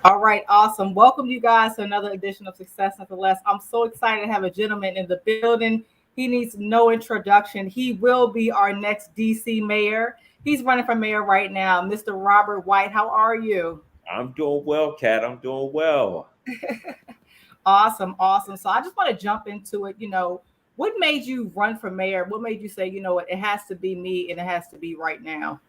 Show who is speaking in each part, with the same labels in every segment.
Speaker 1: All right, awesome. Welcome you guys to another edition of Success Nonetheless. I'm so excited to have a gentleman in the building. He needs no introduction. He will be our next DC mayor. He's running for mayor right now, Mr. Robert White. How are you?
Speaker 2: I'm doing well, Kat. I'm doing well.
Speaker 1: Awesome, awesome. So I just want to jump into it. What made you run for mayor? What made you say, you know what, it has to be me and it has to be right now?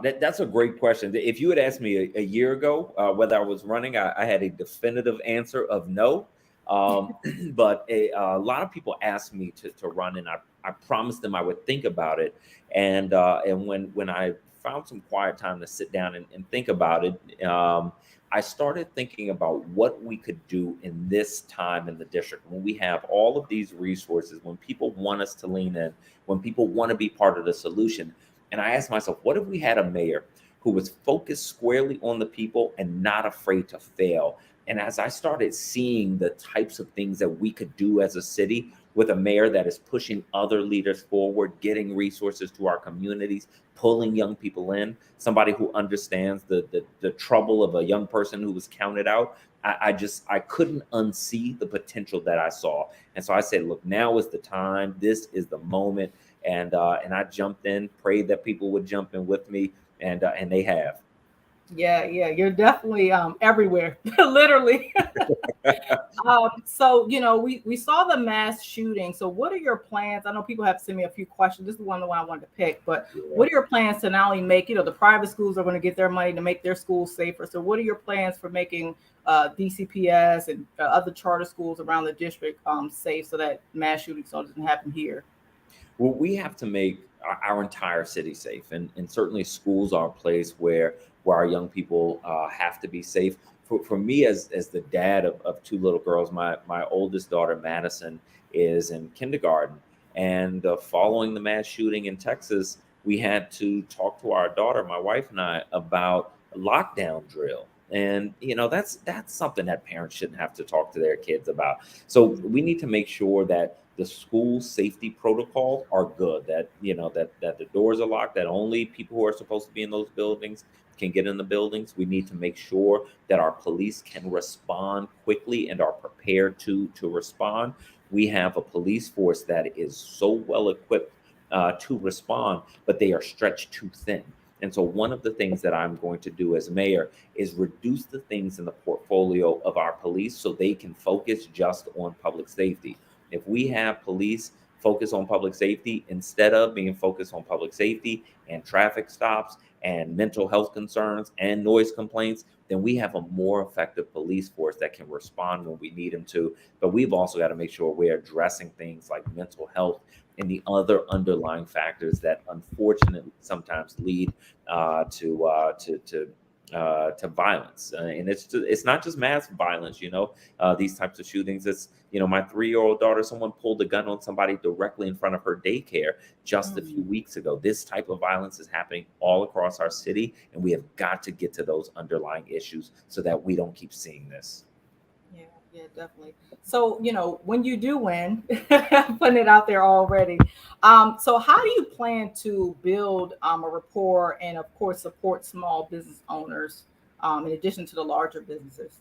Speaker 2: That's a great question. If you had asked me a year ago whether I was running, I had a definitive answer of no. Um, but a lot of people asked me to run, and I promised them I would think about it. And when I found some quiet time to sit down and think about it, I started thinking about what we could do in this time in the district when we have all of these resources, when people want us to lean in, when people want to be part of the solution. And I asked myself, what if we had a mayor who was focused squarely on the people and not afraid to fail? And as I started seeing the types of things that we could do as a city with a mayor that is pushing other leaders forward, getting resources to our communities, pulling young people in, somebody who understands the trouble of a young person who was counted out. I couldn't unsee the potential that I saw. And so I said, look, now is the time. This is the moment. And I jumped in, prayed that people would jump in with me, and they have.
Speaker 1: Yeah, yeah, you're definitely everywhere, literally. So we saw the mass shooting. So what are your plans? I know people have sent me a few questions. This is one of the one I wanted to pick, but
Speaker 2: Yeah.
Speaker 1: what are your plans to not only make, the private schools are going to get their money to make their schools safer. So what are your plans for making DCPS and other charter schools around the district safe so that mass shootings doesn't happen here?
Speaker 2: Well, we have to make our entire city safe, and certainly schools are a place where our young people have to be safe. For me, as the dad of two little girls, my oldest daughter Madison is in kindergarten, and following the mass shooting in Texas, we had to talk to our daughter, my wife and I, about a lockdown drill. And that's something that parents shouldn't have to talk to their kids about. So we need to make sure that the school safety protocols are good, that that the doors are locked, that only people who are supposed to be in those buildings can get in the buildings. We need to make sure that our police can respond quickly and are prepared to respond. We have a police force that is so well equipped to respond, but they are stretched too thin. And so, one of the things that I'm going to do as mayor is reduce the things in the portfolio of our police so they can focus just on public safety. If we have police focus on public safety instead of being focused on public safety and traffic stops and mental health concerns and noise complaints, then we have a more effective police force that can respond when we need them to. But we've also got to make sure we're addressing things like mental health and the other underlying factors that unfortunately sometimes lead to violence. And it's not just mass violence, these types of shootings. It's, my 3-year-old daughter, someone pulled a gun on somebody directly in front of her daycare just a few
Speaker 1: Mm.
Speaker 2: weeks ago. This type of violence is happening all across our city, and we have got to get to those underlying issues so that we don't keep seeing this.
Speaker 1: Yeah, yeah, definitely. So, when you do win, putting it out there already. So how do you plan to build a rapport and, of course, support small business owners in addition to the larger businesses?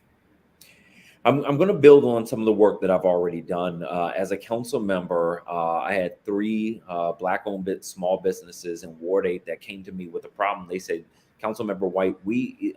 Speaker 2: I'm going to build on some of the work that I've already done. As a council member, I had three Black-owned small businesses in Ward 8 that came to me with a problem. They said, Council Member White,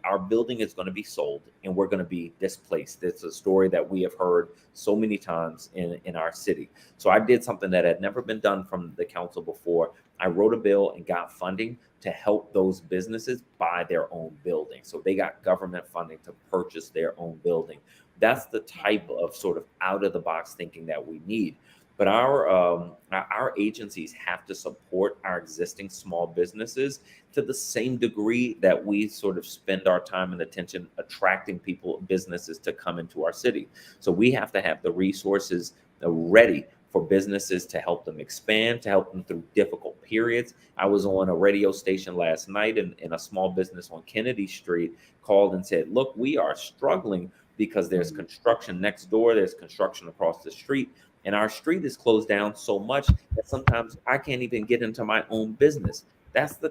Speaker 2: our building is going to be sold and we're going to be displaced. It's a story that we have heard so many times in our city. So I did something that had never been done from the council before. I wrote a bill and got funding to help those businesses buy their own building. So they got government funding to purchase their own building. That's the type of sort of out of the box thinking that we need. But our agencies have to support our existing small businesses to the same degree that we sort of spend our time and attention attracting people, businesses to come into our city. So we have to have the resources ready for businesses to help them expand, to help them through difficult periods. I was on a radio station last night, and a small business on Kennedy Street called and said, look, we are struggling because there's
Speaker 1: Mm.
Speaker 2: construction next door, there's construction across the street, and our street is closed down so much that sometimes I can't even get into my own business. that's the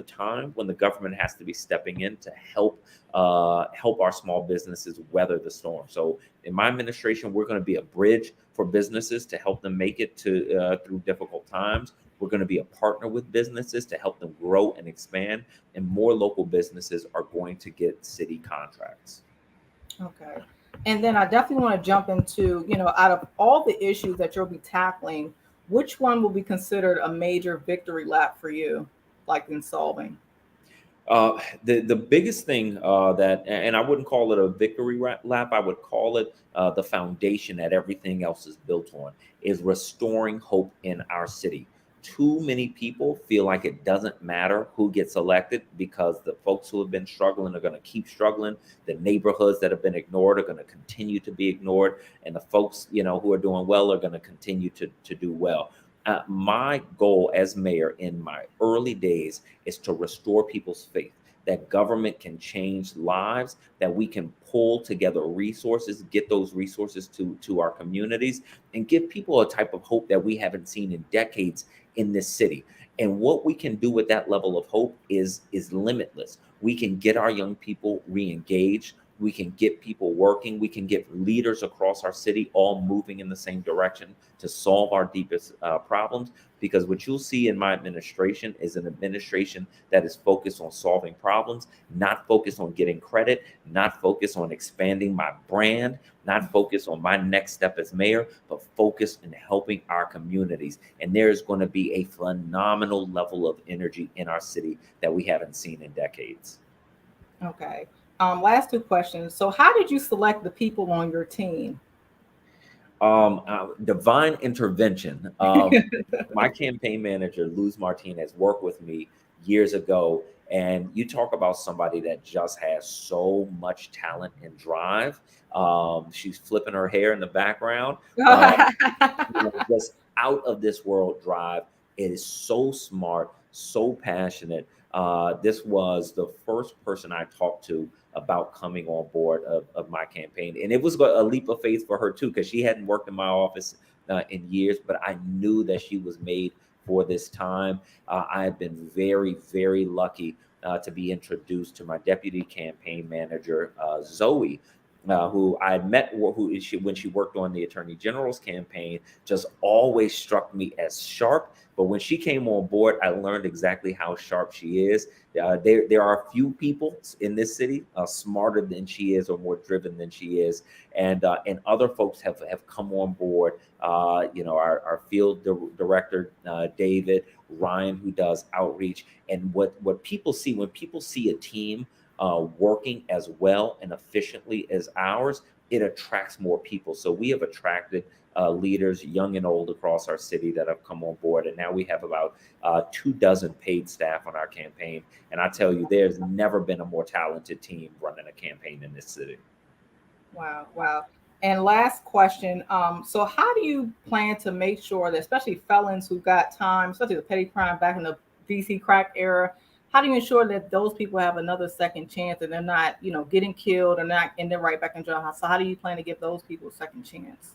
Speaker 2: time when the government has to be stepping in to help our small businesses weather the storm. So in my administration, we're going to be a bridge for businesses to help them make it to through difficult times. We're going to be a partner with businesses to help them grow and expand, and more local businesses are going to get city contracts.
Speaker 1: Okay. And then I definitely want to jump into, out of all the issues that you'll be tackling, which one will be considered a major victory lap for you, like in solving?
Speaker 2: The biggest thing that, and I wouldn't call it a victory lap, I would call it the foundation that everything else is built on, is restoring hope in our city. Too many people feel like it doesn't matter who gets elected because the folks who have been struggling are going to keep struggling. The neighborhoods that have been ignored are going to continue to be ignored, and the folks who are doing well are going to continue to do well. My goal as mayor in my early days is to restore people's faith that government can change lives, that we can pull together resources, get those resources to our communities, and give people a type of hope that we haven't seen in decades in this city. And what we can do with that level of hope is limitless. We can get our young people re-engaged. We can get people working. We can get leaders across our city all moving in the same direction to solve our deepest problems. Because what you'll see in my administration is an administration that is focused on solving problems, not focused on getting credit, not focused on expanding my brand, not focused on my next step as mayor, but focused in helping our communities. And there's going to be a phenomenal level of energy in our city that we haven't seen in decades.
Speaker 1: Okay. Last two questions. So, how did you select the people on your team?
Speaker 2: Divine intervention. My campaign manager, Luz Martinez, worked with me years ago. And you talk about somebody that just has so much talent and drive. She's flipping her hair in the background. Uh, just out of this world drive. It is so smart, so passionate. This was the first person I talked to about coming on board of my campaign. And it was a leap of faith for her too, because she hadn't worked in my office in years, but I knew that she was made for this time. I have been very, very lucky to be introduced to my deputy campaign manager, Zoe, who I had met, when she worked on the Attorney General's campaign, just always struck me as sharp. But when she came on board, I learned exactly how sharp she is. There are a few people in this city smarter than she is or more driven than she is, and other folks have come on board. Our field director David Ryan, who does outreach, and what people see when people see a team working as well and efficiently as ours, it attracts more people. So we have attracted leaders, young and old, across our city that have come on board. And now we have about 24 paid staff on our campaign. And I tell you, there's never been a more talented team running a campaign in this city.
Speaker 1: Wow, wow. And last question. So how do you plan to make sure that, especially felons who got time, especially the petty crime back in the DC crack era, how do you ensure that those people have another second chance and they're not, getting killed or not and they're right back in jail? So how do you plan to give those people a second chance?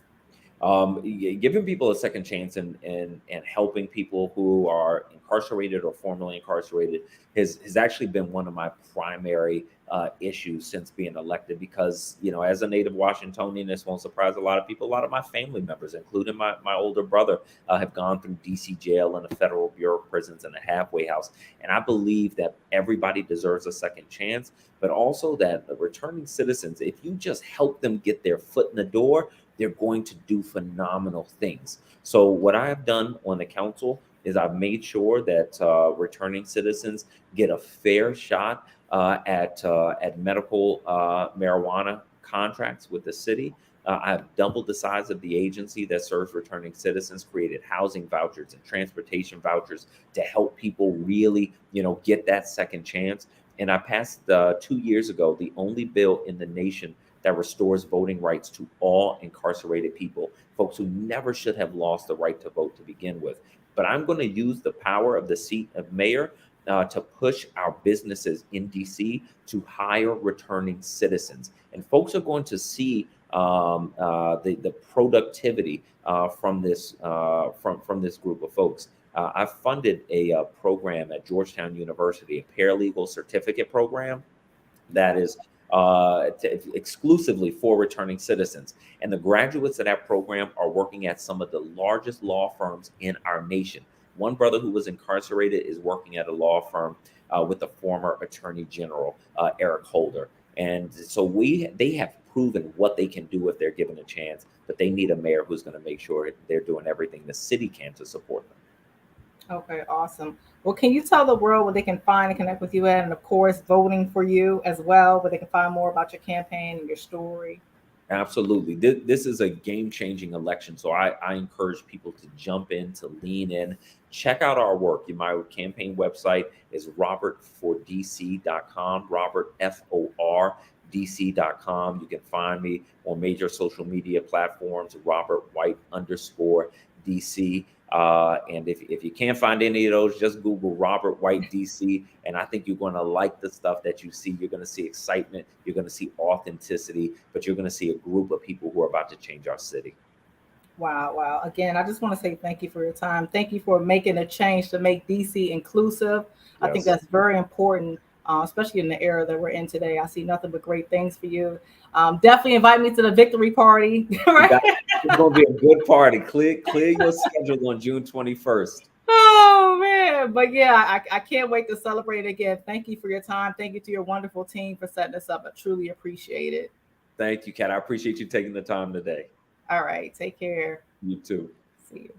Speaker 2: Giving people a second chance and helping people who are incarcerated or formerly incarcerated has actually been one of my primary issues since being elected. Because as a native Washingtonian, this won't surprise a lot of people. A lot of my family members, including my older brother, have gone through DC jail and a federal bureau of prisons and a halfway house. And I believe that everybody deserves a second chance, but also that the returning citizens, if you just help them get their foot in the door, they're going to do phenomenal things. So what I have done on the council is I've made sure that returning citizens get a fair shot at medical marijuana contracts with the city. I've doubled the size of the agency that serves returning citizens, created housing vouchers and transportation vouchers to help people really, get that second chance. And I passed 2 years ago the only bill in the nation that restores voting rights to all incarcerated people, folks who never should have lost the right to vote to begin with. But I'm going to use the power of the seat of mayor to push our businesses in DC to hire returning citizens. And folks are going to see the productivity from this group of folks. I funded a program at Georgetown University, a paralegal certificate program that is exclusively for returning citizens. And the graduates of that program are working at some of the largest law firms in our nation. One brother who was incarcerated is working at a law firm with the former Attorney General Eric Holder. And so they have proven what they can do if they're given a chance, but they need a mayor who's going to make sure they're doing everything the city can to support them.
Speaker 1: Okay, awesome. Well, can you tell the world where they can find and connect with you at, and of course, voting for you as well, where they can find more about your campaign and your story?
Speaker 2: Absolutely. This is a game changing election. So I encourage people to jump in, to lean in, check out our work. My campaign website is robertfordc.com, Robert, FOR DC.com. You can find me on major social media platforms, Robert White underscore DC. And if you can't find any of those, just Google Robert White DC. And I think you're going to like the stuff that you see. You're going to see excitement. You're going to see authenticity, but you're going to see a group of people who are about to change our city.
Speaker 1: Wow, wow. Again, I just want to say thank you for your time. Thank you for making a change to make DC inclusive. I think
Speaker 2: Yes.
Speaker 1: that's very important, especially in the era that we're in today. I see nothing but great things for you. Definitely invite me to the victory party.
Speaker 2: You
Speaker 1: Right?
Speaker 2: got, it's going to be a good party. Clear your schedule on June 21st.
Speaker 1: Oh man, but yeah, I can't wait to celebrate again. Thank you for your time. Thank you to your wonderful team for setting us up. I truly appreciate it.
Speaker 2: Thank you, Kat. I appreciate you taking the time today.
Speaker 1: All right, take care.
Speaker 2: You too.
Speaker 1: See you.